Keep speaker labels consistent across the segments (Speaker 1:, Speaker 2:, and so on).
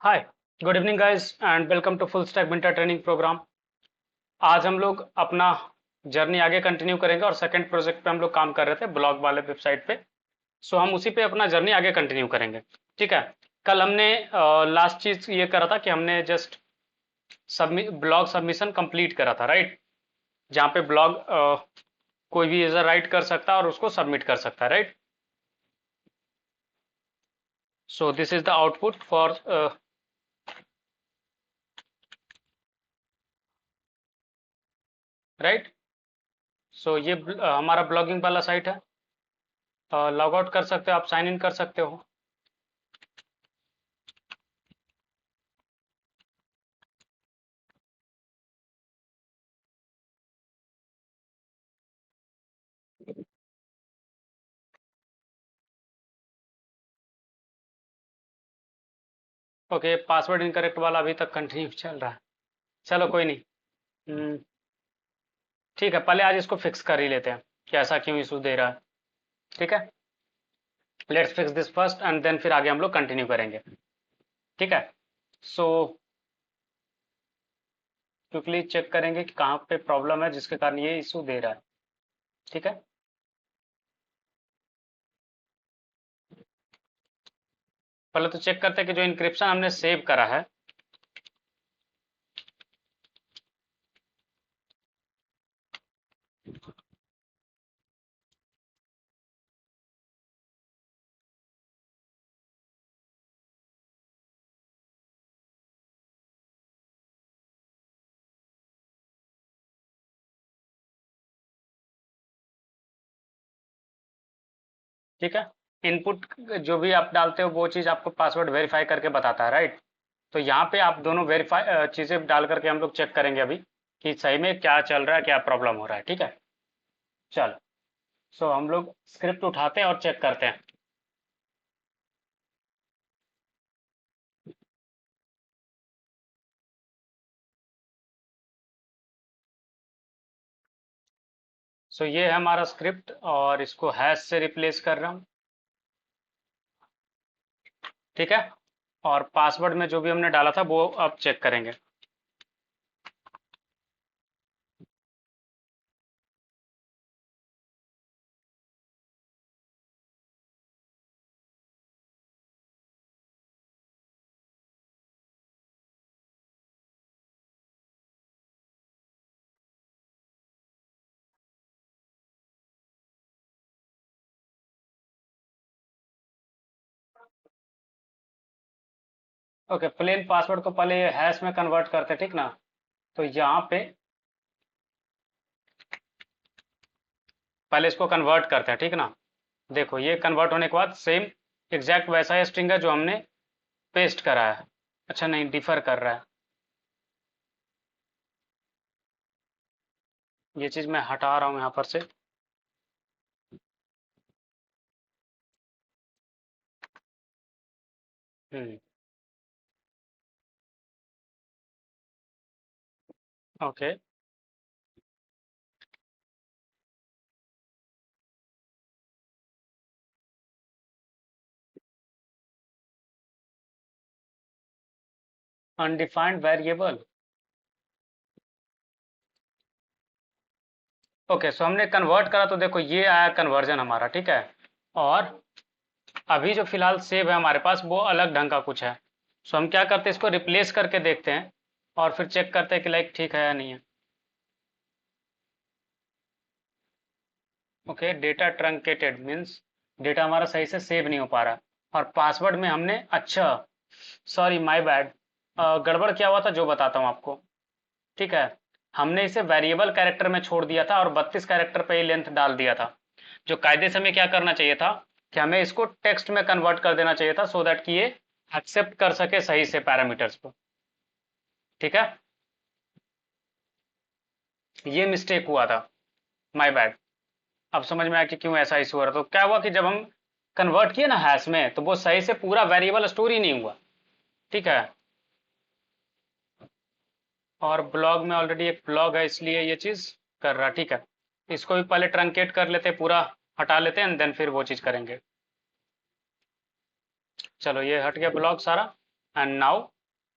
Speaker 1: Hi, good evening guys and welcome to full stack winter training program. आज हम लोग अपना जर्नी आगे कंटिन्यू करेंगे और सेकंड प्रोजेक्ट पे हम लोग काम कर रहे थे ब्लॉग वाले वेबसाइट पे। सो हम उसी पे अपना जर्नी आगे कंटिन्यू करेंगे। ठीक है। कल हमने लास्ट चीज ये करा था कि हमने जस्ट ब्लॉग सबमिशन कंप्लीट करा था, राइट। जहाँ पे ब्लॉग कोई भी यूजर राइट कर सकता है और उसको सबमिट कर सकता है, right. So this is the output for right. So ये हमारा ब्लॉगिंग वाला साइट है। लॉग आउट कर सकते हो, आप साइन इन कर सकते हो। ओके, पासवर्ड इनकरेक्ट वाला अभी तक कंटिन्यू चल रहा है। चलो कोई नहीं। हम्म, ठीक है, पहले आज इसको फिक्स कर ही लेते हैं कि ऐसा क्यों इशू दे रहा है। ठीक है, let's fix this first and then फिर आगे हम लोग कंटिन्यू करेंगे। ठीक है। सो क्विकली चेक करेंगे कि कहाँ पे प्रॉब्लम है जिसके कारण ये इशू दे रहा है। ठीक है। पहले तो चेक करते हैं कि जो इंक्रिप्शन हमने सेव करा है। ठीक है। इनपुट जो भी आप डालते हो वो चीज़ आपको पासवर्ड वेरीफाई करके बताता है, राइट। तो यहाँ पे आप दोनों वेरीफाई चीज़ें डाल करके हम लोग चेक करेंगे अभी कि सही में क्या चल रहा है, क्या प्रॉब्लम हो रहा है। ठीक है। चलो, सो हम लोग स्क्रिप्ट उठाते हैं और चेक करते हैं। सो ये है हमारा स्क्रिप्ट और इसको हैश से रिप्लेस कर रहा हूँ। ठीक है। और पासवर्ड में जो भी हमने डाला था वो अब चेक करेंगे। ओके, प्लेन पासवर्ड को पहले हैश में कन्वर्ट करते हैं, ठीक ना। तो यहाँ पे पहले इसको कन्वर्ट करते हैं, ठीक ना। देखो, ये कन्वर्ट होने के बाद सेम एग्जैक्ट वैसा ही स्ट्रिंग है जो हमने पेस्ट करा है। अच्छा नहीं, डिफर कर रहा है। ये चीज़ मैं हटा रहा हूँ यहाँ पर से। हम्म। ओके। Undefined variable. ओके, सो हमने कन्वर्ट करा तो देखो ये आया कन्वर्जन हमारा, ठीक है। और अभी जो फिलहाल सेव है हमारे पास वो अलग ढंग का कुछ है। सो हम क्या करते हैं, इसको रिप्लेस करके देखते हैं और फिर चेक करते हैं कि लाइक ठीक है या नहीं है। Okay, data truncated means data हमारा सही से सेव नहीं हो पा रहा। और पासवर्ड में हमने, अच्छा सॉरी माय बैड, गड़बड़ क्या हुआ था जो बताता हूँ आपको। ठीक है। हमने इसे वेरिएबल कैरेक्टर में छोड़ दिया था और 32 कैरेक्टर पे ही लेंथ डाल दिया था। जो कायदे से हमें क्या करना चाहिए था कि हमें इसको टेक्स्ट में कन्वर्ट कर देना चाहिए था सो दैट कि ये एक्सेप्ट कर सके सही से पैरामीटर्स को। ठीक है। ये मिस्टेक हुआ था, माय बैड। अब समझ में आया कि क्यों ऐसा इशू हो रहा। तो क्या हुआ कि जब हम कन्वर्ट किए ना हैश में तो वो सही से पूरा वेरिएबल स्टोर ही नहीं हुआ। ठीक है। और ब्लॉग में ऑलरेडी एक ब्लॉग है इसलिए ये चीज़ कर रहा। ठीक है। इसको भी पहले ट्रंकेट कर लेते हैं, पूरा हटा लेते हैं एंड देन फिर वो चीज़ करेंगे। चलो, ये हट गया ब्लॉग सारा। And now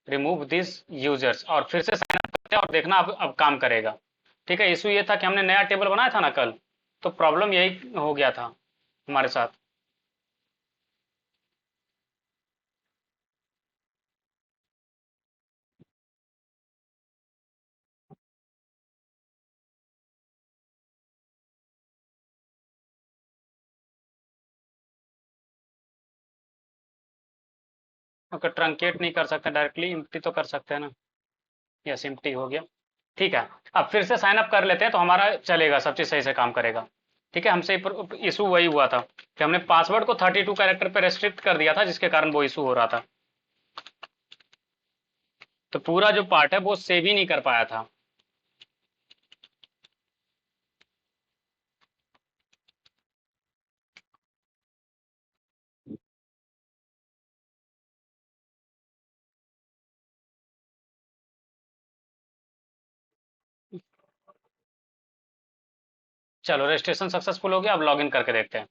Speaker 1: remove this users और फिर से साइन अप करते हैं और देखना अब काम करेगा। ठीक है, इशू ये था कि हमने नया टेबल बनाया था ना कल, तो प्रॉब्लम यही हो गया था हमारे साथ। ओके, ट्रंकेट नहीं कर सकते डायरेक्टली, इम्प्टी तो कर सकते हैं ना। यस, इम्प्टी हो गया। ठीक है, अब फिर से साइन अप कर लेते हैं तो हमारा चलेगा, सब चीज़ सही से काम करेगा। ठीक है, हमसे इशू वही हुआ था कि हमने पासवर्ड को 32 कैरेक्टर पे रेस्ट्रिक्ट कर दिया था, जिसके कारण वो इशू हो रहा था। तो पूरा जो पार्ट है वो सेव ही नहीं कर पाया था। चलो, रजिस्ट्रेशन सक्सेसफुल हो गया, अब लॉगिन करके देखते हैं।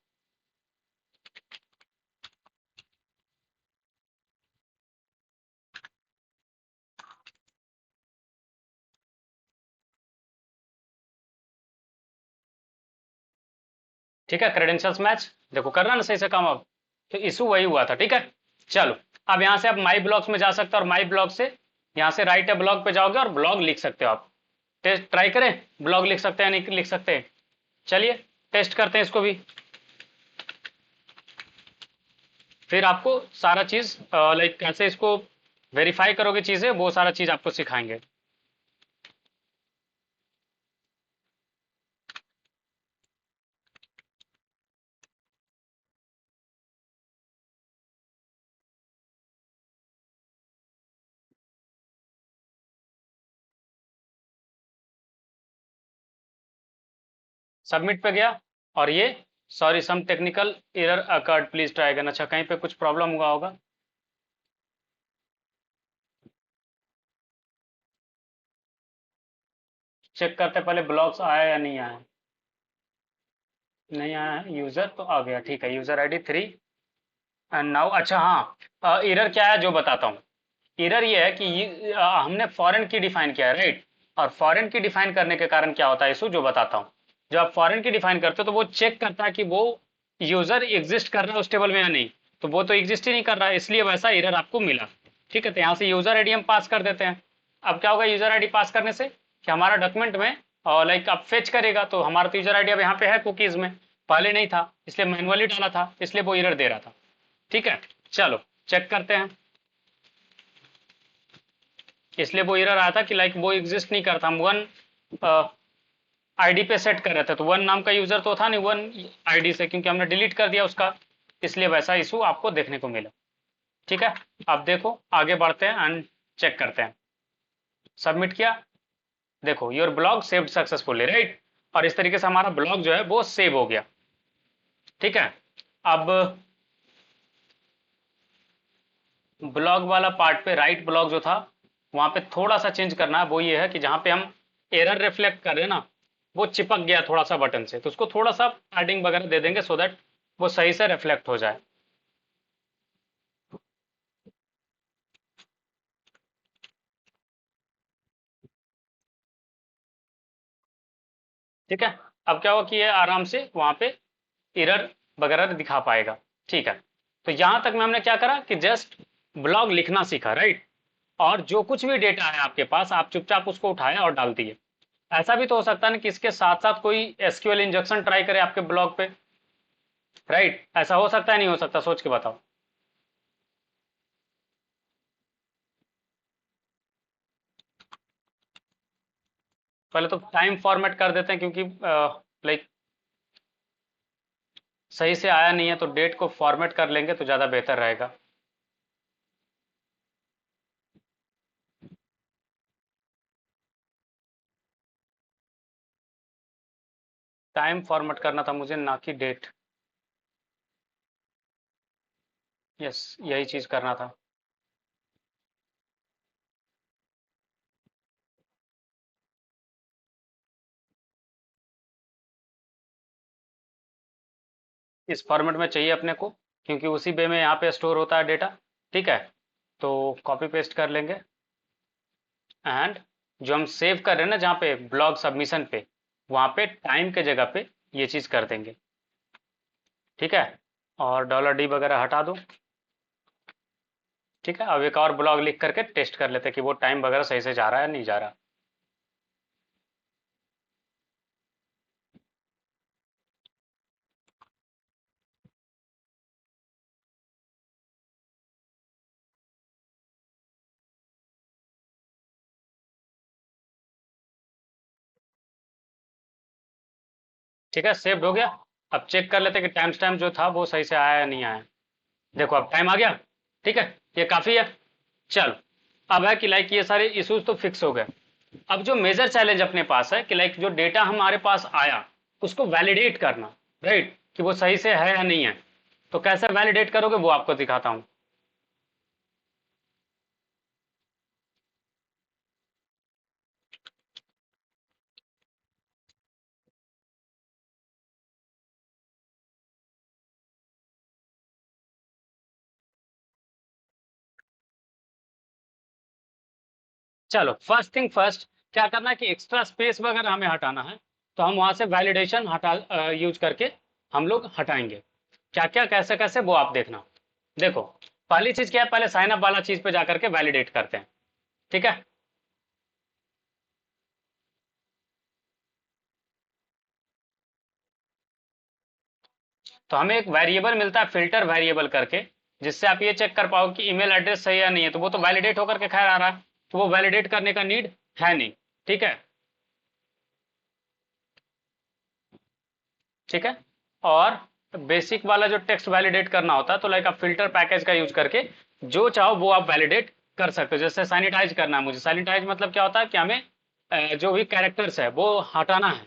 Speaker 1: ठीक है, क्रेडेंशियल्स मैच, देखो कर रहा ना सही से काम अब। तो इशू वही हुआ था। ठीक है, चलो, अब यहाँ से आप माई ब्लॉग्स में जा सकते हो और माई ब्लॉग से यहाँ से राइट है ब्लॉग पे जाओगे और ब्लॉग लिख सकते हो आप। टेस्ट ट्राई करें, ब्लॉग लिख सकते हैं नहीं लिख सकते हैं? चलिए टेस्ट करते हैं इसको भी। फिर आपको सारा चीज़ लाइक कैसे इसको वेरीफाई करोगे चीज़ें, वो सारा चीज़ आपको सिखाएंगे। सबमिट पे गया और ये sorry some technical error occurred please try again. अच्छा, कहीं पे कुछ प्रॉब्लम हुआ होगा। चेक करते पहले ब्लॉक्स आया या नहीं आया। नहीं आया है, यूजर तो आ गया। ठीक है, यूजर आईडी 3 एंड नाउ। अच्छा हाँ, एरर क्या है जो बताता हूँ। एरर ये है कि हमने फॉरेन की डिफाइन किया है, राइट। और फॉरेन की डिफाइन करने के कारण क्या होता है इशू, जो बताता हूँ। जब आप फॉरेन की डिफाइन करते हो तो वो चेक करता है कि वो यूजर एग्जिस्ट कर रहा है उस टेबल में या नहीं। तो वो तो एग्जिस्ट ही नहीं कर रहा है, इसलिए वैसा एरर आपको मिला। ठीक है, तो यहाँ से यूजर आईडी हम पास कर देते हैं। अब क्या होगा यूजर आईडी पास करने से कि हमारा डॉक्यूमेंट में लाइक अब फेच करेगा, तो हमारा तो यूजर आईडी अब यहाँ पे है कुकीज में, पहले नहीं था इसलिए मैनुअली डाला था, इसलिए वो एरर दे रहा था। ठीक है, चलो चेक करते हैं। इसलिए वो एरर आया था कि लाइक वो एग्जिस्ट नहीं करता। हम वन आईडी पे सेट कर रहे थे, तो वन नाम का यूजर तो था नहीं वन आईडी से, क्योंकि हमने डिलीट कर दिया उसका, इसलिए वैसा इशू आपको देखने को मिला। ठीक है, अब देखो आगे बढ़ते हैं एंड चेक करते हैं। सबमिट किया, देखो your blog saved successfully, right. और इस तरीके से हमारा ब्लॉग जो है वो सेव हो गया। ठीक है, अब ब्लॉग वाला पार्ट पे राइट ब्लॉग जो था वहां पे थोड़ा सा चेंज करना है। वो ये है कि जहां पे हम एरर रिफ्लेक्ट कर रहे हैं ना, वो चिपक गया थोड़ा सा बटन से, तो उसको थोड़ा सा पैडिंग वगैरह दे देंगे सो दैट वो सही से रिफ्लेक्ट हो जाए। ठीक है, अब क्या होगा कि ये आराम से वहां पे एरर वगैरह दिखा पाएगा। ठीक है, तो यहां तक में हमने क्या करा कि जस्ट ब्लॉग लिखना सीखा, राइट। और जो कुछ भी डेटा है आपके पास, आप चुपचाप उसको उठाया और डाल दिए। ऐसा भी तो हो सकता है ना कि इसके साथ साथ कोई एसक्यूएल इंजेक्शन ट्राई करे आपके ब्लॉग पे, राइट। ऐसा हो सकता है नहीं हो सकता, सोच के बताओ। पहले तो टाइम फॉर्मेट कर देते हैं, क्योंकि लाइक सही से आया नहीं है, तो डेट को फॉर्मेट कर लेंगे तो ज़्यादा बेहतर रहेगा। टाइम फॉर्मेट करना था मुझे, ना कि डेट। यस, यही चीज़ करना था। इस फॉर्मेट में चाहिए अपने को, क्योंकि उसी वे में यहाँ पे स्टोर होता है डेटा। ठीक है, तो कॉपी पेस्ट कर लेंगे एंड जो हम सेव कर रहे हैं ना जहाँ पे ब्लॉग सबमिशन पे, वहाँ पे टाइम के जगह पे ये चीज़ कर देंगे। ठीक है, और $D वगैरह हटा दो। ठीक है, अब एक और ब्लॉग लिख करके टेस्ट कर लेते हैं कि वो टाइम वगैरह सही से जा रहा है या नहीं जा रहा। ठीक है, सेव्ड हो गया। अब चेक कर लेते हैं कि टाइम स्टैम्प जो था वो सही से आया या नहीं आया। देखो अब टाइम आ गया। ठीक है, ये काफ़ी है। चल, अब है कि लाइक ये सारे इश्यूज तो फिक्स हो गए। अब जो मेजर चैलेंज अपने पास है कि लाइक जो डेटा हमारे पास आया उसको वैलिडेट करना, राइट, कि वो सही से है या नहीं है। तो कैसे वैलिडेट करोगे वो आपको दिखाता हूँ। चलो फर्स्ट थिंग फर्स्ट, क्या करना है कि एक्स्ट्रा स्पेस वगैरह हमें हटाना है। तो हम वहां से वैलिडेशन हटा यूज करके हम लोग हटाएंगे। क्या क्या कैसे कैसे वो आप देखना। देखो, पहली चीज क्या है, पहले साइन अप वाला चीज पे जाकर के वैलिडेट करते हैं। ठीक है, तो हमें एक वेरिएबल मिलता है फिल्टर वेरिएबल करके, जिससे आप ये चेक कर पाओ कि ईमेल एड्रेस सही है या नहीं है। तो वो तो वैलिडेट होकर के खैर आ रहा है, तो वो वैलिडेट करने का नीड है नहीं। ठीक है। ठीक है, और बेसिक वाला जो टेक्स्ट वैलिडेट करना होता है, तो लाइक आप फिल्टर पैकेज का यूज करके जो चाहो वो आप वैलिडेट कर सकते हो। जैसे सैनिटाइज करना है मुझे, सैनिटाइज मतलब क्या होता है कि हमें जो भी कैरेक्टर्स है वो हटाना है।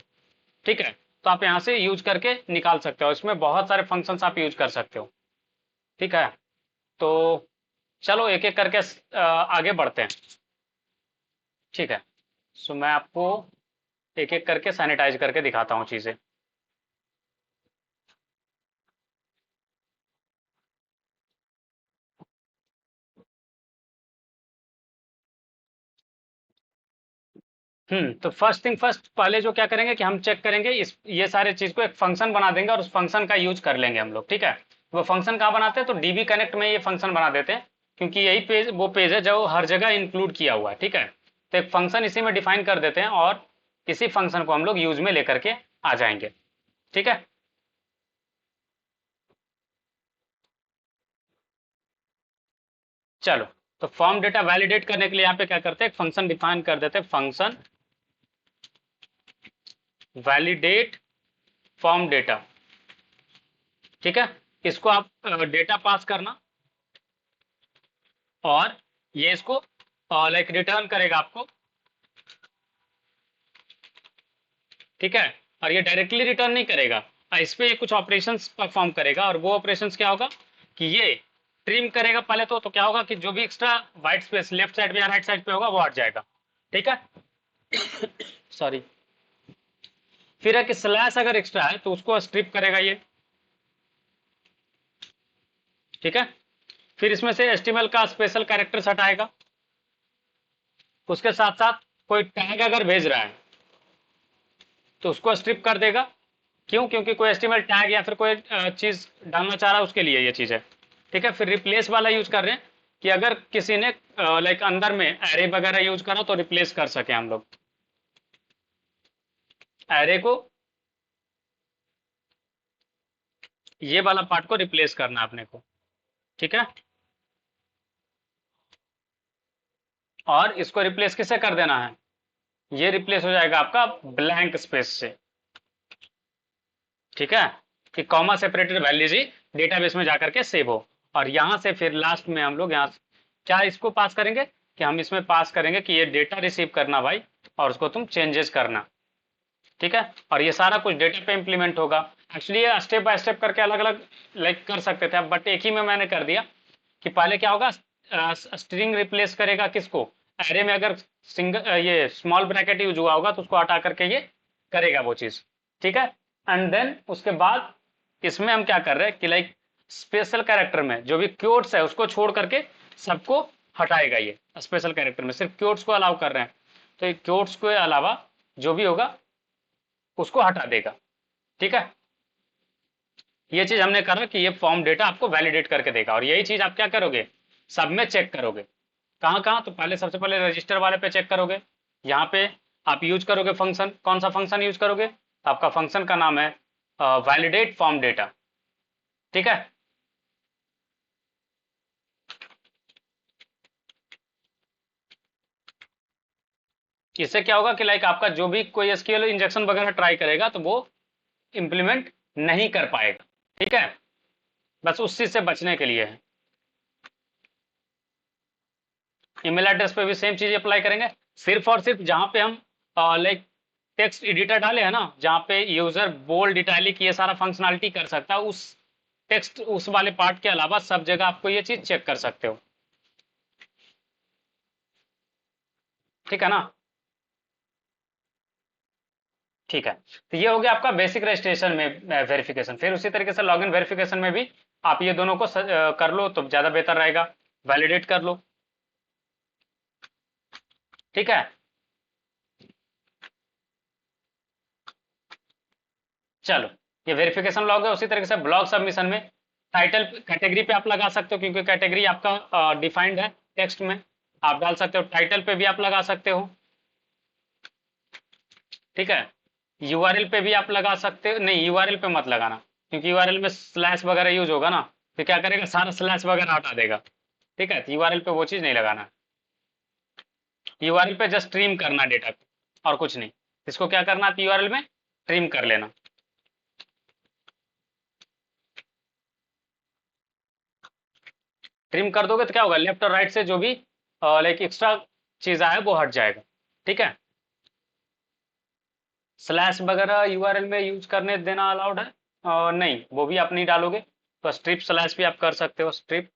Speaker 1: ठीक है, तो आप यहाँ से यूज करके निकाल सकते हो, इसमें बहुत सारे फंक्शंस आप यूज कर सकते हो। ठीक है, तो चलो एक एक करके आगे बढ़ते हैं। ठीक है, सो मैं आपको एक एक करके सैनिटाइज करके दिखाता हूँ चीज़ें। तो फर्स्ट थिंग फर्स्ट, पहले जो क्या करेंगे कि हम चेक करेंगे इस ये सारे चीज को एक फंक्शन बना देंगे और उस फंक्शन का यूज कर लेंगे हम लोग। ठीक है, वो फंक्शन कहाँ बनाते हैं, तो डीबी कनेक्ट में ये फंक्शन बना देते हैं, क्योंकि यही पेज वो पेज है जो हर जगह इंक्लूड किया हुआ है। ठीक है, तो एक फंक्शन इसी में डिफाइन कर देते हैं और इसी फंक्शन को हम लोग यूज में लेकर के आ जाएंगे। ठीक है, चलो, तो फॉर्म डेटा वैलिडेट करने के लिए यहाँ पे क्या करते हैं, फंक्शन डिफाइन कर देते हैं, फंक्शन वैलिडेट फॉर्म डेटा। ठीक है, इसको आप डेटा पास करना और ये इसको लाइक रिटर्न करेगा आपको। ठीक है, और ये डायरेक्टली रिटर्न नहीं करेगा, इस पे ये कुछ ऑपरेशंस परफॉर्म करेगा, और वो ऑपरेशंस क्या होगा कि ये ट्रिम करेगा पहले तो क्या होगा कि जो भी extra white space left side में या राइट साइड पे होगा वो हट जाएगा। ठीक है, सॉरी। फिर है कि स्लैश अगर एक्स्ट्रा है तो उसको स्ट्रिप करेगा ये। ठीक है, फिर इसमें से एचटीएमएल का स्पेशल कैरेक्टर्स हटाएगा। उसके साथ साथ कोई टैग अगर भेज रहा है तो उसको स्ट्रिप कर देगा। क्यों, क्योंकि कोई एचटीएमएल टैग या फिर कोई चीज डालना चाह रहा है उसके लिए ये चीज है। ठीक है, फिर रिप्लेस वाला यूज कर रहे हैं कि अगर किसी ने लाइक अंदर में एरे वगैरह यूज करा तो रिप्लेस कर सके हम लोग एरे को, ये वाला पार्ट को रिप्लेस करना है अपने को। ठीक है, और इसको रिप्लेस किससे कर देना है, ये रिप्लेस हो जाएगा आपका ब्लैंक स्पेस से। ठीक है, कि कॉमा सेपरेटेड वैल्यूज ही डेटाबेस में जाकर के सेव हो। और यहां से फिर लास्ट में हम लोग यहाँ क्या इसको पास करेंगे कि हम इसमें पास करेंगे कि ये डेटा रिसीव करना भाई, और उसको तुम चेंजेस करना। ठीक है, और ये सारा कुछ डेटा पे इंप्लीमेंट होगा। एक्चुअली ये स्टेप बाय स्टेप करके अलग अलग लाइक कर सकते थे, बट एक ही में मैंने कर दिया कि पहले क्या होगा, स्ट्रिंग रिप्लेस करेगा किसको, एरे में अगर सिंगल ये स्मॉल ब्रैकेट यूज हुआ होगा तो उसको हटा करके ये करेगा वो चीज। ठीक है, एंड देन उसके बाद इसमें हम क्या कर रहे हैं कि लाइक स्पेशल कैरेक्टर में जो भी क्योट्स है उसको छोड़ करके सबको हटाएगा, ये स्पेशल कैरेक्टर में सिर्फ क्योट्स को अलाउ कर रहे हैं, तो ये क्योट्स के अलावा जो भी होगा उसको हटा देगा। ठीक है, ये चीज हमने करा कि ये फॉर्म डेटा आपको वैलिडेट करके देगा, और यही चीज आप क्या करोगे, सब में चेक करोगे। कहाँ कहाँ, तो पहले सबसे पहले रजिस्टर वाले पे चेक करोगे। यहाँ पे आप यूज करोगे फंक्शन, कौन सा फंक्शन यूज करोगे, तो आपका फंक्शन का नाम है वैलिडेट फॉर्म डेटा। ठीक है, इससे क्या होगा कि लाइक आपका जो भी कोई एसक्यूएल इंजेक्शन वगैरह ट्राई करेगा तो वो इंप्लीमेंट नहीं कर पाएगा। ठीक है, बस उस चीज से बचने के लिए है। ईमेल एड्रेस पे भी सेम चीज अप्लाई करेंगे, सिर्फ और सिर्फ जहां पे हम लाइक टेक्स्ट एडिटर डाले हैं ना, जहां पे यूजर बोल्ड इटैलिक ये सारा फंक्शनलिटी कर सकता है, उस टेक्स्ट उस वाले पार्ट के अलावा सब जगह आपको ये चीज चेक कर सकते हो। ठीक है ना, ठीक है, तो ये हो गया आपका बेसिक रजिस्ट्रेशन में वेरिफिकेशन। फिर उसी तरीके से लॉगिन वेरिफिकेशन में भी आप ये दोनों को कर लो तो ज्यादा बेहतर रहेगा, वैलिडेट कर लो। ठीक है, चलो, ये वेरिफिकेशन लॉग है। उसी तरीके से ब्लॉग सबमिशन में टाइटल कैटेगरी पे आप लगा सकते हो, क्योंकि कैटेगरी आपका डिफाइंड है टेक्स्ट में, आप डाल सकते हो। टाइटल पे भी आप लगा सकते हो। ठीक है, यूआरएल पे भी आप लगा सकते हो, नहीं यूआरएल पे मत लगाना, क्योंकि यूआरएल में स्लैश वगैरह यूज होगा ना, तो क्या करेगा, सारा स्लैश वगैरह हटा देगा। ठीक है, तो यूआरएल पे वो चीज नहीं लगाना। यूआरएल पे जस्ट ट्रिम करना डेटा को, और कुछ नहीं। इसको क्या करना है, यूआरएल में ट्रिम कर लेना। ट्रिम कर दोगे तो क्या होगा, लेफ्ट और राइट से जो भी लाइक एक्स्ट्रा चीज आया वो हट जाएगा। ठीक है, स्लैश वगैरह यूआरएल में यूज करने देना अलाउड है, नहीं वो भी आप नहीं डालोगे, तो स्ट्रिप स्लैश भी आप कर सकते हो, स्ट्रिप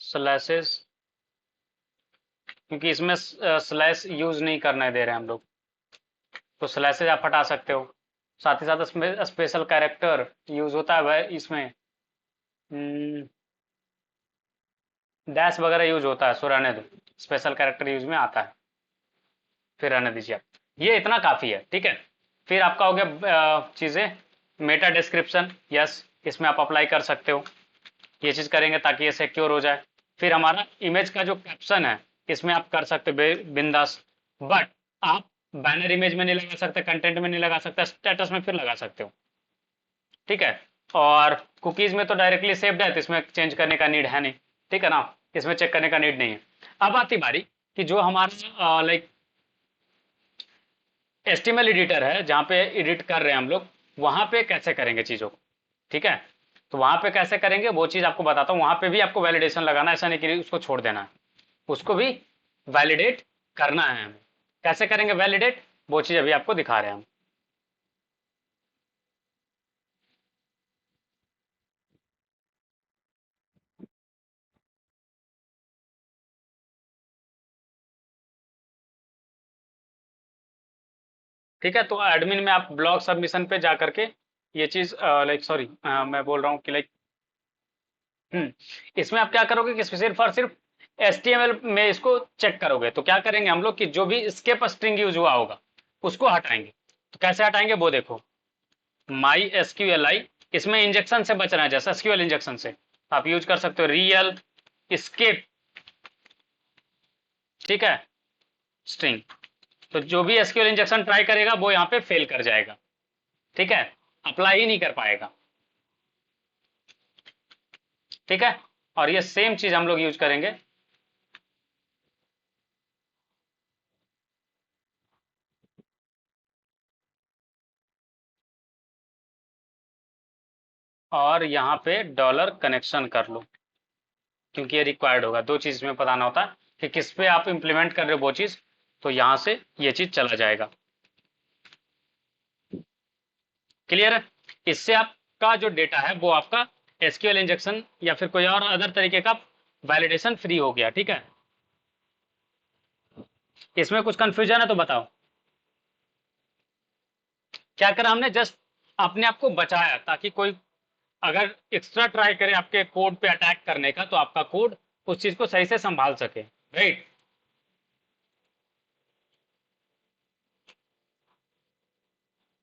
Speaker 1: स्लैशेस, क्योंकि इसमें स्लैश यूज नहीं करने दे रहे हैं हम लोग, तो स्लैशेज आप हटा सकते हो। साथ ही साथ स्पेशल कैरेक्टर यूज होता है वह इसमें, डैश वगैरह यूज होता है, सो रहने दो, स्पेशल कैरेक्टर यूज में आता है, फिर रहने दीजिए आप। ये इतना काफी है। ठीक है, फिर आपका हो गया चीजें, मेटा डिस्क्रिप्शन, यस इसमें आप अप्लाई कर सकते हो, ये चीज करेंगे ताकि ये सिक्योर हो जाए। फिर हमारा इमेज का जो कैप्शन है, इसमें आप कर सकते हो बिंदास, बट आप बैनर इमेज में नहीं लगा सकते, कंटेंट में नहीं लगा सकते, स्टेटस में फिर लगा सकते हो। ठीक है, और कुकीज में तो डायरेक्टली सेव्ड है, तो इसमें चेंज करने का नीड है नहीं। ठीक है ना, इसमें चेक करने का नीड नहीं है। अब आती बारी कि जो हमारा लाइक एचटीएमएल एडिटर है, जहाँ पे एडिट कर रहे हैं हम लोग, वहां पे कैसे करेंगे चीजों को। ठीक है, तो वहां पे कैसे करेंगे वो चीज आपको बताता हूँ। वहां पे भी आपको वैलिडेशन लगाना है, ऐसा नहीं कि उसको छोड़ देना है, उसको भी वैलिडेट करना है हमें। कैसे करेंगे वैलिडेट, वो चीज अभी आपको दिखा रहे हैं हम। ठीक है, तो एडमिन में आप ब्लॉग सबमिशन पे जा करके ये चीज लाइक सॉरी मैं बोल रहा हूँ कि लाइक इसमें आप क्या करोगे कि सिर्फ और सिर्फ एचटीएमएल में इसको चेक करोगे। तो क्या करेंगे हम लोग कि जो भी स्केप स्ट्रिंग यूज हुआ होगा उसको हटाएंगे। तो कैसे हटाएंगे वो देखो, माई एसक्यूएलआई, इसमें इंजेक्शन से बचना है, जैसे एसक्यूएल इंजेक्शन से आप यूज कर सकते हो रियल स्केप। ठीक है, स्ट्रिंग, तो जो भी एसक्यूएल इंजेक्शन ट्राई करेगा वो यहाँ पे फेल कर जाएगा। ठीक है, अप्लाई ही नहीं कर पाएगा। ठीक है, और ये सेम चीज हम लोग यूज करेंगे और यहाँ पे डॉलर कनेक्शन कर लो, क्योंकि ये रिक्वायर्ड होगा। दो चीज में बताना होता है कि किस पे आप इंप्लीमेंट कर रहे हो वो चीज, तो यहां से ये चीज चला जाएगा। क्लियर है, इससे आपका जो डेटा है वो आपका एसक्यूएल इंजेक्शन या फिर कोई और अदर तरीके का वैलिडेशन फ्री हो गया। ठीक है, इसमें कुछ कंफ्यूजन है तो बताओ। क्या करा हमने, जस्ट अपने आप को बचाया ताकि कोई अगर एक्स्ट्रा ट्राई करे आपके कोड पे अटैक करने का, तो आपका कोड उस चीज को सही से संभाल सके, राइट।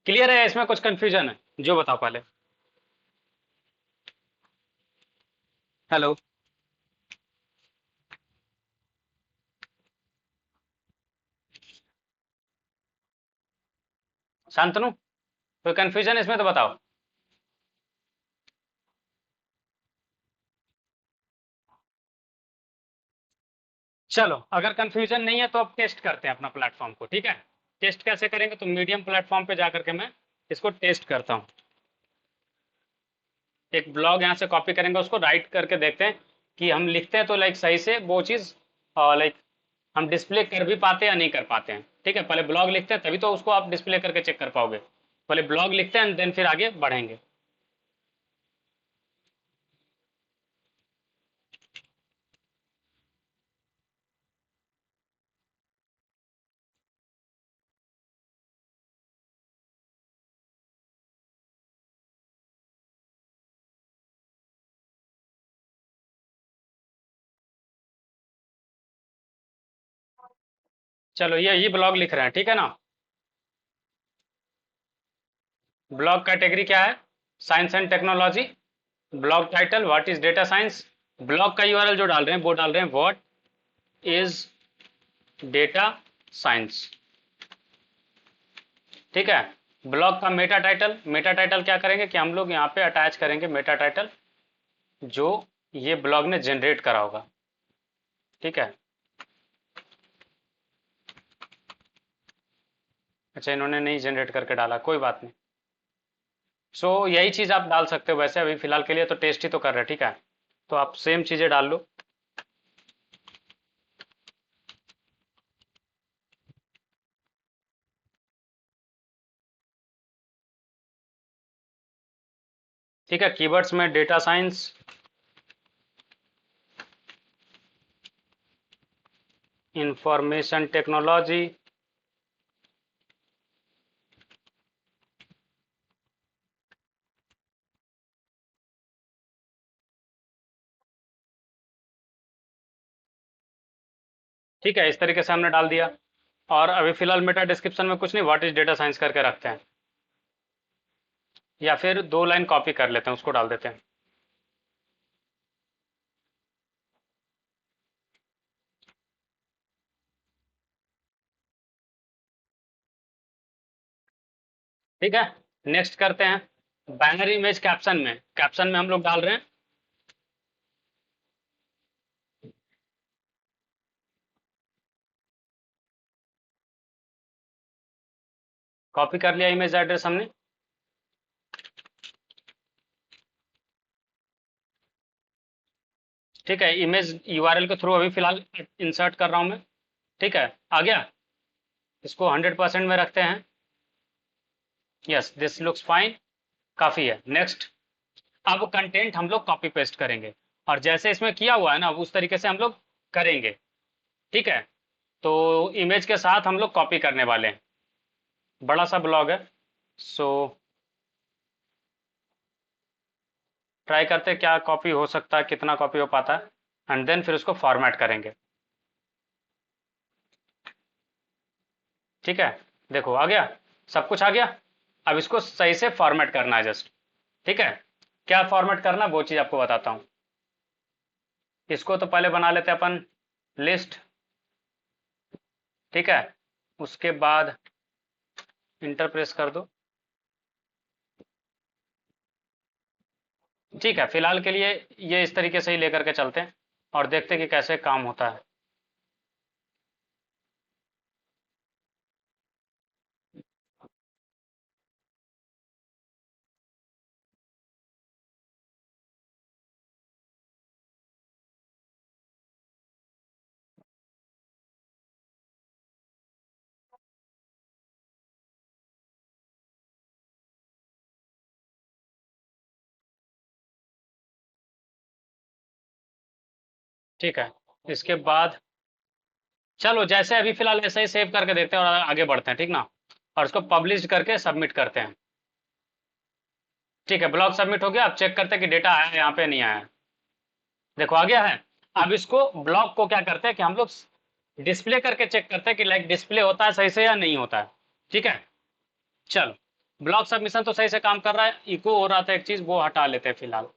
Speaker 1: क्लियर है? इसमें कुछ कंफ्यूजन है जो बताओ पहले। हेलो। शांतनु, कोई कंफ्यूजन इसमें तो बताओ। चलो, अगर कंफ्यूजन नहीं है तो अब टेस्ट करते हैं अपना प्लेटफॉर्म को, ठीक है। टेस्ट कैसे करेंगे? तो मीडियम प्लेटफॉर्म पे जाकर के मैं इसको टेस्ट करता हूँ। एक ब्लॉग यहाँ से कॉपी करेंगे, उसको राइट करके देखते हैं कि हम लिखते हैं तो लाइक सही से वो चीज़ लाइक हम डिस्प्ले कर भी पाते हैं या नहीं कर पाते हैं। ठीक है, पहले ब्लॉग लिखते हैं, तभी तो उसको आप डिस्प्ले करके चेक कर पाओगे। पहले ब्लॉग लिखते हैं देन फिर आगे बढ़ेंगे। चलो, ये ब्लॉग लिख रहे हैं, ठीक है ना। ब्लॉग कैटेगरी क्या है? Science and technology. Blog title what is data science. Blog का यूआरएल जो डाल रहे हैं वो डाल रहे हैं व्हाट इज डेटा साइंस। ठीक है। ब्लॉग का मेटा टाइटल, मेटा टाइटल क्या करेंगे कि हम लोग यहाँ पे अटैच करेंगे मेटा टाइटल जो ये ब्लॉग ने जनरेट करा होगा। ठीक है। अच्छा, इन्होंने नहीं जनरेट करके डाला, कोई बात नहीं। सो यही चीज़ आप डाल सकते हो। वैसे अभी फिलहाल के लिए तो टेस्ट ही तो कर रहे हैं, ठीक है। तो आप सेम चीज़ें डाल लो। ठीक है, कीवर्ड्स में डेटा साइंस, इंफॉर्मेशन टेक्नोलॉजी, ठीक है, इस तरीके से हमने डाल दिया। और अभी फिलहाल मेटा डिस्क्रिप्शन में कुछ नहीं, व्हाट इज डेटा साइंस करके रखते हैं, या फिर 2 लाइन कॉपी कर लेते हैं, उसको डाल देते हैं। ठीक है, नेक्स्ट करते हैं। बाइनरी इमेज कैप्शन में, कैप्शन में हम लोग डाल रहे हैं। कॉपी कर लिया इमेज एड्रेस हमने। ठीक है, इमेज यूआरएल के थ्रू अभी फिलहाल इंसर्ट कर रहा हूं मैं। ठीक है, आ गया। इसको 100% में रखते हैं। यस, दिस लुक्स फाइन, काफी है। नेक्स्ट। अब कंटेंट हम लोग कॉपी पेस्ट करेंगे, और जैसे इसमें किया हुआ है ना उस तरीके से हम लोग करेंगे। ठीक है। तो इमेज के साथ हम लोग कॉपी करने वाले हैं। बड़ा सा ब्लॉग है, सो ट्राई करते हैं क्या कॉपी हो सकता है, कितना कॉपी हो पाता है, एंड देन फिर उसको फॉर्मेट करेंगे। ठीक है, देखो आ गया, सब कुछ आ गया। अब इसको सही से फॉर्मेट करना है जस्ट। ठीक है, क्या फॉर्मेट करना वो चीज़ आपको बताता हूँ। इसको तो पहले बना लेते हैं अपन लिस्ट। ठीक है, उसके बाद इंटर प्रेस कर दो। ठीक है, फिलहाल के लिए ये इस तरीके से ही लेकर के चलते हैं और देखते हैं कि कैसे काम होता है। ठीक है, इसके बाद चलो जैसे अभी फिलहाल ऐसे ही सेव करके देखते हैं और आगे बढ़ते हैं, ठीक ना। और इसको पब्लिश करके सबमिट करते हैं। ठीक है, ब्लॉक सबमिट हो गया। अब चेक करते हैं कि डेटा आया है यहाँ पे, नहीं आया है। देखो आ गया है। अब इसको ब्लॉक को क्या करते हैं कि हम लोग डिस्प्ले करके चेक करते हैं कि लाइक डिस्प्ले होता है सही से या नहीं होता है। ठीक है, चलो ब्लॉक सबमिशन तो सही से काम कर रहा है। इको हो रहा था एक चीज, वो हटा लेते हैं फिलहाल।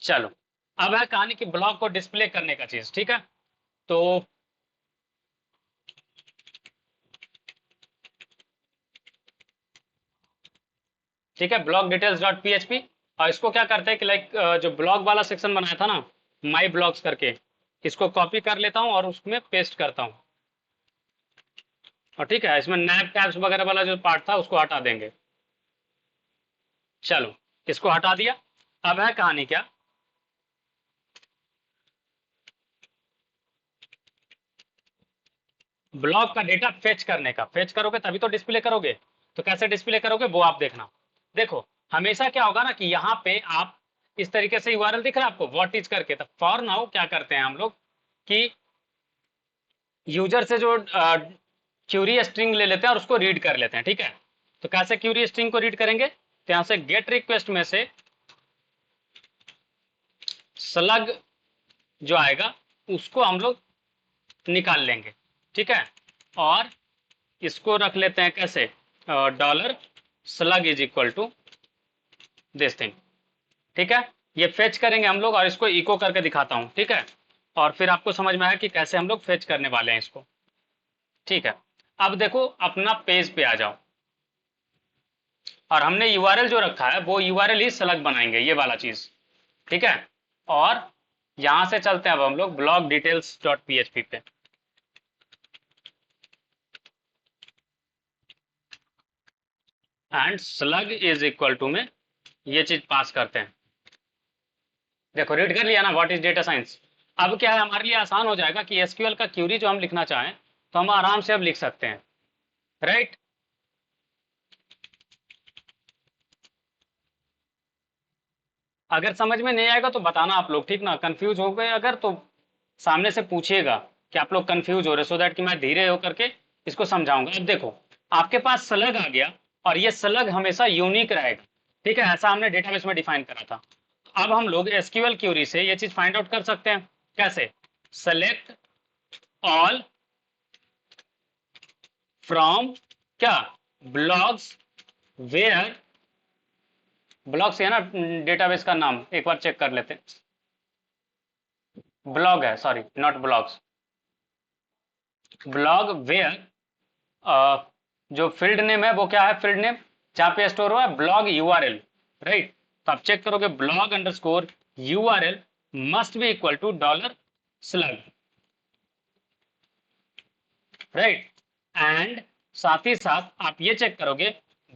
Speaker 1: चलो, अब है कहानी कि ब्लॉक को डिस्प्ले करने का चीज। ठीक है, तो ठीक है, ब्लॉक डिटेल्स डॉट पीएचपी। और इसको क्या करते हैं कि लाइक जो ब्लॉग वाला सेक्शन बनाया था ना, माई ब्लॉग्स करके, इसको कॉपी कर लेता हूँ और उसमें पेस्ट करता हूँ। और ठीक है, इसमें नैप टैब्स वगैरह वाला जो पार्ट था उसको हटा देंगे। चलो, इसको हटा दिया। अब है कहानी क्या, ब्लॉग का डेटा फेच करने का। फेच करोगे तभी तो डिस्प्ले करोगे, तो कैसे डिस्प्ले करोगे वो आप देखना। देखो, हमेशा क्या होगा ना कि यहाँ पे आप इस तरीके से यूआरएल दिख रहा है आपको व्हाट इज करके, तो फॉर नाउ क्या करते हैं हम लोग कि यूजर से जो क्यूरी स्ट्रिंग ले लेते हैं और उसको रीड कर लेते हैं। ठीक है, तो कैसे क्यूरी स्ट्रिंग को रीड करेंगे, तो यहाँ से गेट रिक्वेस्ट में से स्लग जो आएगा उसको हम लोग निकाल लेंगे। ठीक है, और इसको रख लेते हैं कैसे, dollar slug is equal to this thing. ठीक है, ये फेच करेंगे हम लोग और इसको इको करके दिखाता हूँ। ठीक है, और फिर आपको समझ में आया कि कैसे हम लोग फेच करने वाले हैं इसको। ठीक है, अब देखो अपना पेज पे आ जाओ, और हमने यूआरएल जो रखा है वो यूआरएल ही स्लग बनाएंगे, ये वाला चीज। ठीक है, और यहां से चलते हैं अब हम लोग ब्लॉग डिटेल्स डॉट पीएचपी पे। And slug is equal to में ये चीज पास करते हैं। देखो रीड कर लिया ना व्हाट इज डेटा साइंस। अब क्या है, हमारे लिए आसान हो जाएगा कि एसक्यूएल का क्यूरी जो हम लिखना चाहें तो हम आराम से अब लिख सकते हैं। राइट, अगर समझ में नहीं आएगा तो बताना आप लोग, ठीक ना। कंफ्यूज हो गए अगर तो सामने से पूछिएगा कि आप लोग कंफ्यूज हो रहे, सो दैट कि मैं धीरे होकर के इसको समझाऊंगा। अब देखो आपके पास स्लग आ गया, और ये स्लग हमेशा यूनिक रहेगा। ठीक है, ऐसा हमने डेटाबेस में डिफाइन करा था। अब हम लोग एसक्यूएल क्यूरी से ये चीज फाइंड आउट कर सकते हैं। कैसे, सेलेक्ट ऑल फ्रॉम क्या, ब्लॉग्स वेयर, ब्लॉग्स है ना डेटाबेस का नाम, एक बार चेक कर लेते हैं। ब्लॉग है, sorry not blogs, blog where जो फील्ड नेम है वो क्या है, फील्ड नेम जहाँ पे स्टोर हुआ है ब्लॉग यूआरएल। राइट, तो आप चेक करोगे blog underscore URL must be equal to dollar slug. Right, and साथ ही साथ आप ये चेक करोगे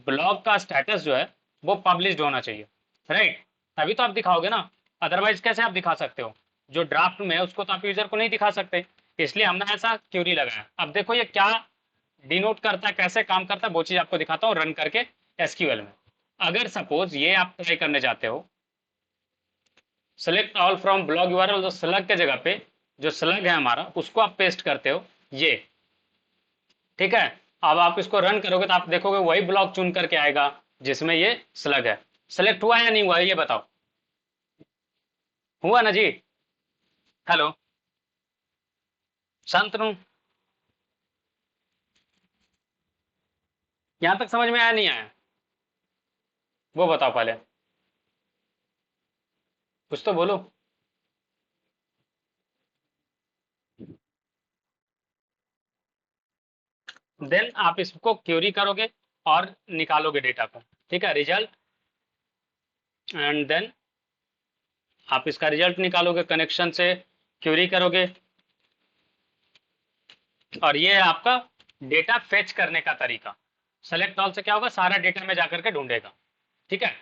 Speaker 1: ब्लॉग का स्टेटस जो है वो पब्लिश्ड होना चाहिए। राइट, तभी तो आप दिखाओगे ना, अदरवाइज कैसे आप दिखा सकते हो, जो ड्राफ्ट में है उसको तो आप यूजर को नहीं दिखा सकते। इसलिए हमने ऐसा क्यूरी लगाया। अब देखो ये क्या डिनोट करता है, कैसे काम करता है, वो चीज आपको दिखाता हूँ रन करके एसक्यूएल में। अगर सपोज ये आप ट्राई करने जाते हो, select all from blog URL, तो स्लग के जगह पे जो स्लग है हमारा उसको आप पेस्ट करते हो ये। ठीक है, अब आप इसको रन करोगे तो आप देखोगे वही ब्लॉक चुन करके आएगा जिसमें ये स्लग है। सेलेक्ट हुआ या नहीं हुआ ये बताओ, हुआ ना जी। हेलो शांतनु, यहां तक समझ में आया नहीं आया, वो बताओ पहले, कुछ तो बोलो। देन आप इसको क्यूरी करोगे और निकालोगे डेटा को। ठीक है, रिजल्ट, एंड देन आप इसका रिजल्ट निकालोगे, कनेक्शन से क्यूरी करोगे, और ये है आपका डेटा फेच करने का तरीका। सेलेक्ट ऑल से क्या होगा, सारा डेटा में जाकर के ढूंढेगा। ठीक है,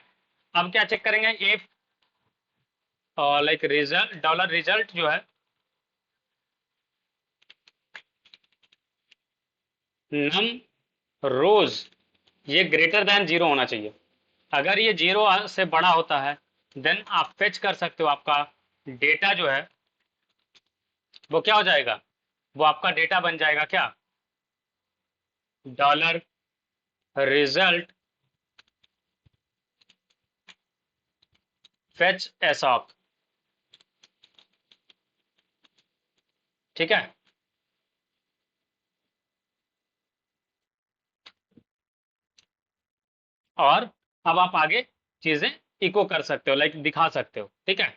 Speaker 1: अब क्या चेक करेंगे, if like result dollar result जो है नम रोज, ये ग्रेटर देन जीरो होना चाहिए। अगर ये जीरो से बड़ा होता है देन आप फेच कर सकते हो, आपका डेटा जो है वो क्या हो जाएगा, वो आपका डेटा बन जाएगा क्या, डॉलर रिजल्ट फेच एसॉक, ठीक है। और अब आप आगे चीजें इको कर सकते हो, लाइक दिखा सकते हो, ठीक है।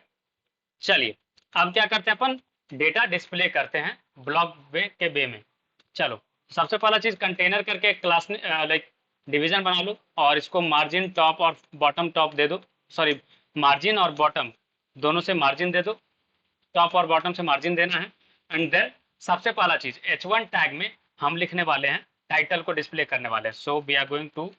Speaker 1: चलिए अब क्या करते हैं, अपन डेटा डिस्प्ले करते हैं ब्लॉक वे के वे में। चलो, सबसे पहला चीज कंटेनर करके एक क्लास लाइक डिवीजन बना लो और इसको मार्जिन टॉप और बॉटम टॉप दे दो, सॉरी मार्जिन और बॉटम दोनों से मार्जिन दे दो, टॉप और बॉटम से मार्जिन देना है। एंड देन सबसे पहला चीज H1 टैग में हम लिखने वाले हैं, टाइटल को डिस्प्ले करने वाले हैं। So we are going to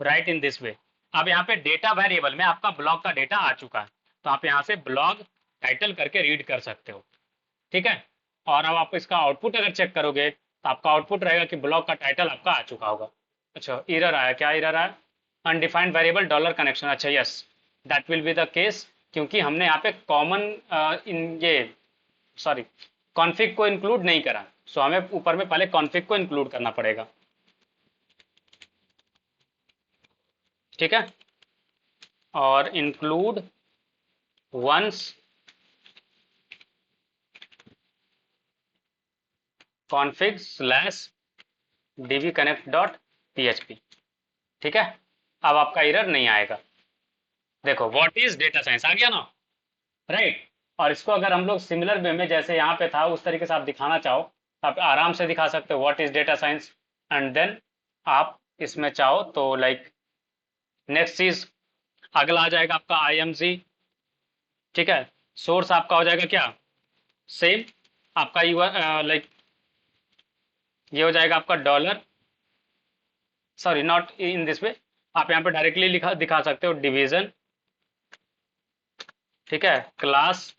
Speaker 1: write in this way. अब यहाँ पे डेटा वेरिएबल में आपका ब्लॉग का डेटा आ चुका है, तो आप यहाँ से ब्लॉग टाइटल करके रीड कर सकते हो, ठीक है। और अब आप इसका आउटपुट अगर चेक करोगे तो आपका आउटपुट रहेगा कि ब्लॉग का टाइटल आपका आ चुका होगा। अच्छा, एरर आया, क्या एरर आया? अनडिफाइंड वेरिएबल डॉलर कनेक्शन, अच्छा yes, that will be the case, क्योंकि हमने यहाँ पे कॉमन इन ये सॉरी कॉन्फ़िग को इंक्लूड नहीं करा। सो हमें ऊपर में पहले कॉन्फ़िग को इंक्लूड करना पड़ेगा, ठीक है। और include once config slash DB connect dot php, ठीक है। अब आपका एरर नहीं आएगा। देखो व्हाट इज डेटा साइंस आ गया ना, राइट। और इसको अगर हम लोग सिमिलर वे में जैसे यहाँ पे था उस तरीके से आप दिखाना चाहो तो आप आराम से दिखा सकते हो what is data science. And then आप इसमें चाहो तो लाइक नेक्स्ट चीज अगला आ जाएगा आपका IMG, ठीक है। सोर्स आपका हो जाएगा क्या, सेम आपका लाइक ये हो जाएगा आपका dollar, sorry not in this वे, आप यहाँ पे डायरेक्टली लिखा दिखा सकते हो डिवीजन, ठीक है, class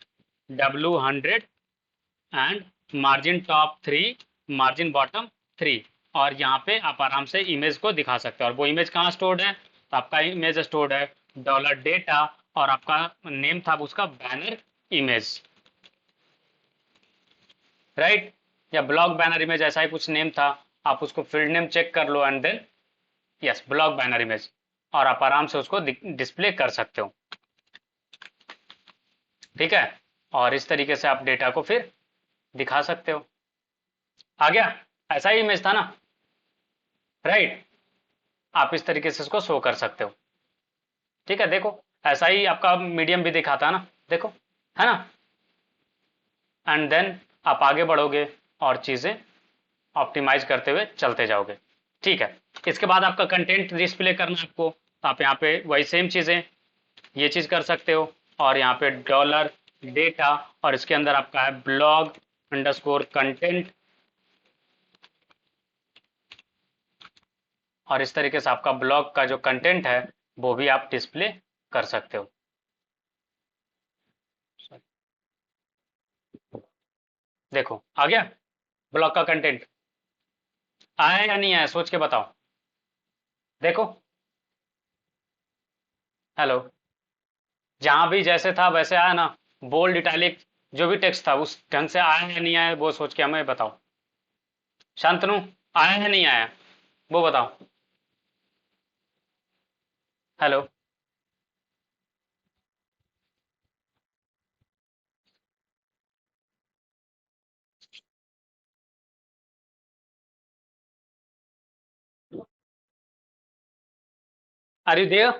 Speaker 1: W100 and margin top 3 margin bottom 3। और यहाँ पे आप आराम से इमेज को दिखा सकते हो। और वो इमेज कहाँ स्टोर्ड है, तो आपका इमेज स्टोर्ड है डॉलर डेटा और आपका नेम था उसका बैनर इमेज, राइट। या ब्लॉग बैनर इमेज ऐसा ही कुछ नेम था, आप उसको फील्ड नेम चेक कर लो and then yes blog banner image, और आप आराम से उसको डिस्प्ले कर सकते हो, ठीक है। और इस तरीके से आप डेटा को फिर दिखा सकते हो। आ गया, ऐसा ही इमेज था ना, राइट। आप इस तरीके से इसको शो कर सकते हो, ठीक है। देखो ऐसा ही आपका मीडियम भी दिखाता है ना, देखो, है ना। एंड देन आप आगे बढ़ोगे और चीज़ें ऑप्टिमाइज करते हुए चलते जाओगे, ठीक है। इसके बाद आपका कंटेंट डिस्प्ले करना है आपको, तो आप यहाँ पे वही सेम चीज़ें ये चीज़ कर सकते हो। और यहाँ पे डॉलर डेटा और इसके अंदर आपका है ब्लॉग अंडरस्कोर कंटेंट, और इस तरीके से आपका ब्लॉग का जो कंटेंट है वो भी आप डिस्प्ले कर सकते हो। देखो आ गया ब्लॉग का कंटेंट, आया या नहीं आया सोच के बताओ। देखो, हेलो, जहां भी जैसे था वैसे आया ना, बोल्ड इटैलिक जो भी टेक्स्ट था उस ढंग से आया या नहीं आया वो सोच के हमें बताओ। शांतनु, आया या नहीं आया वो बताओ। Hello, are you there?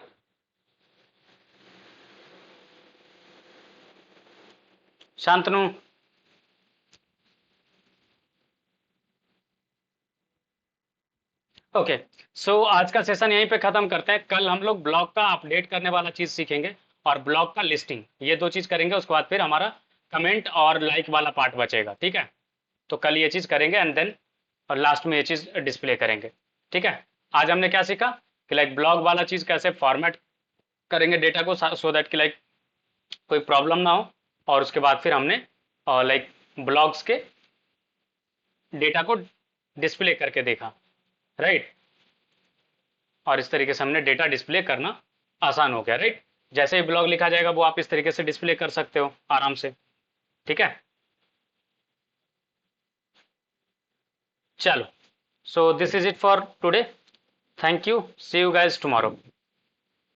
Speaker 1: Shantanu, okay. So आज का सेशन यहीं पे खत्म करते हैं। कल हम लोग ब्लॉग का अपडेट करने वाला चीज सीखेंगे और ब्लॉग का लिस्टिंग, ये दो चीज करेंगे। उसके बाद फिर हमारा कमेंट और लाइक वाला पार्ट बचेगा, ठीक है। तो कल ये चीज करेंगे एंड देन और लास्ट में ये चीज डिस्प्ले करेंगे, ठीक है। आज हमने क्या सीखा कि लाइक ब्लॉग वाला चीज कैसे फॉर्मेट करेंगे डेटा को, सो दैट कि लाइक कोई प्रॉब्लम ना हो। और उसके बाद फिर हमने लाइक ब्लॉग्स के डेटा को डिस्प्ले करके देखा, राइट। और इस तरीके से हमने डेटा डिस्प्ले करना आसान हो गया, राइट। जैसे ही ब्लॉग लिखा जाएगा वो आप इस तरीके से डिस्प्ले कर सकते हो आराम से, ठीक है। चलो, So this is it for today. Thank you. See you guys tomorrow.